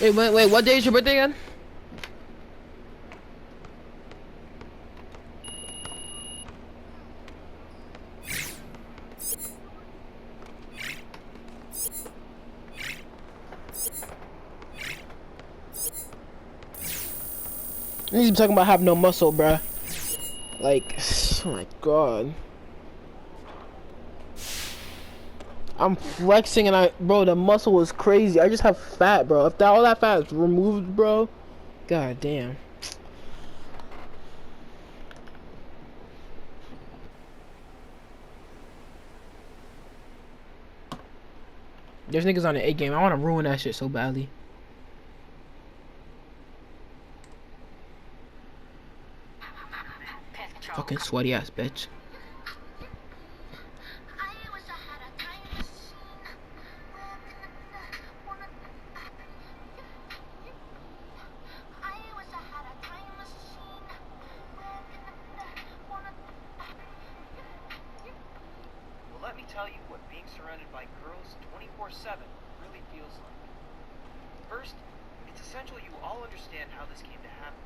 Wait, what day is your birthday again? He's talking about have no muscle, bruh. Like, oh my god. I'm flexing and bro, the muscle was crazy. I just have fat, bro. If all that fat is removed, bro, god damn. There's niggas on the A game. I want to ruin that shit so badly. Fucking sweaty ass bitch. Well, let me tell you what being surrounded by girls 24/7 really feels like. First, it's essential you all understand how this came to happen.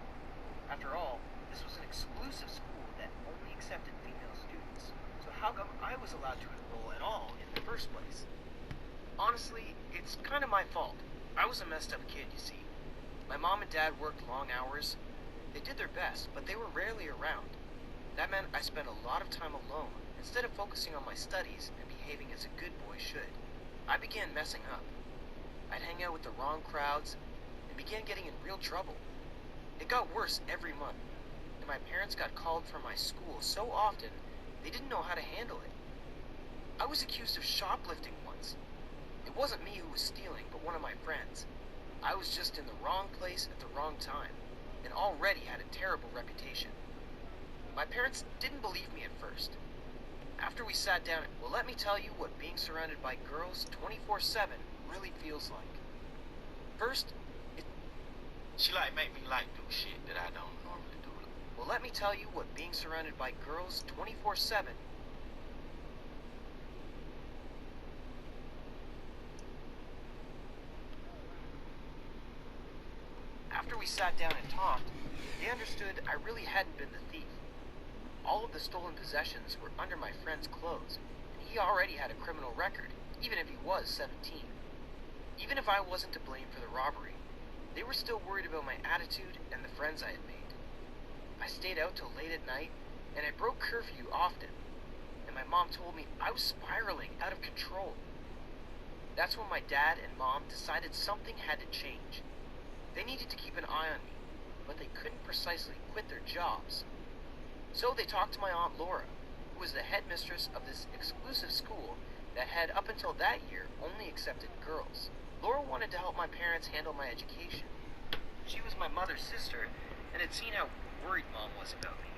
After all, this was an exclusive school that only accepted female students. So how come I was allowed to enroll at all in the first place? Honestly, it's kind of my fault. I was a messed up kid, you see. My mom and dad worked long hours. They did their best, but they were rarely around. That meant I spent a lot of time alone instead of focusing on my studies and behaving as a good boy should. I began messing up. I'd hang out with the wrong crowds and began getting in real trouble. It got worse every month, and my parents got called from my school so often they didn't know how to handle it. I was accused of shoplifting once. It wasn't me who was stealing, but one of my friends. I was just in the wrong place at the wrong time, and already had a terrible reputation. My parents didn't believe me at first. After we sat down, well, let me tell you what being surrounded by girls 24/7 really feels like. First, She make me do shit that I don't normally do. well, let me tell you what being surrounded by girls 24/7. After we sat down and talked, they understood I really hadn't been the thief. All of the stolen possessions were under my friend's clothes, and he already had a criminal record, even if he was 17. Even if I wasn't to blame for the robbery, they were still worried about my attitude and the friends I had made. I stayed out till late at night, and I broke curfew often, and my mom told me I was spiraling out of control. That's when my dad and mom decided something had to change. They needed to keep an eye on me, but they couldn't precisely quit their jobs. So they talked to my Aunt Laura, who was the headmistress of this exclusive school that had, up until that year, only accepted girls. Laura wanted to help my parents handle my education. She was my mother's sister and had seen how worried Mom was about me.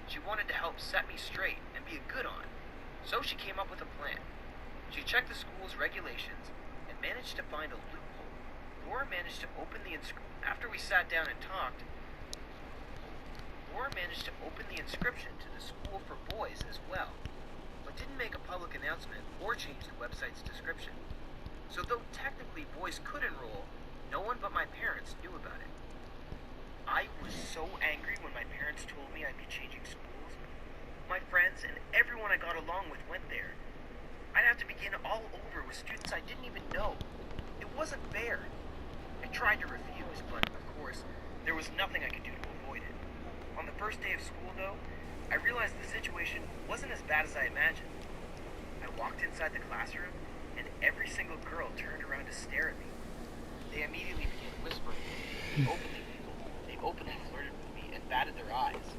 She wanted to help set me straight and be a good aunt, so she came up with a plan. She checked the school's regulations and managed to find a loophole. Laura managed to open the After we sat down and talked, Laura managed to open the inscription to the school for boys as well, but didn't make a public announcement or change the website's description. So though technically boys could enroll, no one but my parents knew about it. I was so angry when my parents told me I'd be changing schools. My friends and everyone I got along with went there. I'd have to begin all over with students I didn't even know. It wasn't fair. I tried to refuse, but of course, there was nothing I could do to avoid it. On the first day of school, though, I realized the situation wasn't as bad as I imagined. I walked inside the classroom, and every single girl turned around to stare at me. They immediately began whispering. They openly flirted with me and batted their eyes.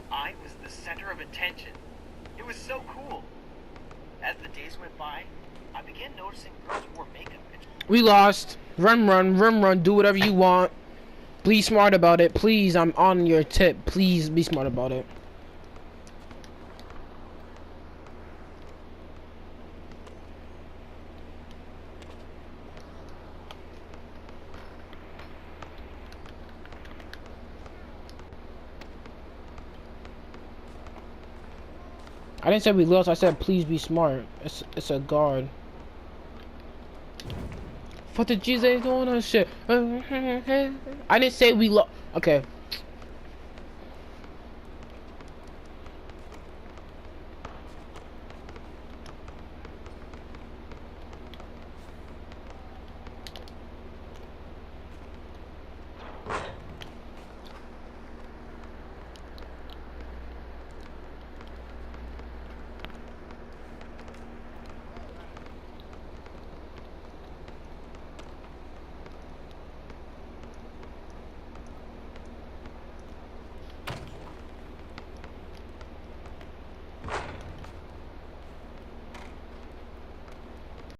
I was the center of attention. It was so cool. As the days went by, I began noticing girls wore makeup. We lost. Run, do whatever you want. Be smart about it. Please, I'm on your tip. Please be smart about it. I didn't say we lost. I said please be smart. It's a guard. Fuck the G's ain't doing that shit. I didn't say we lost. Okay.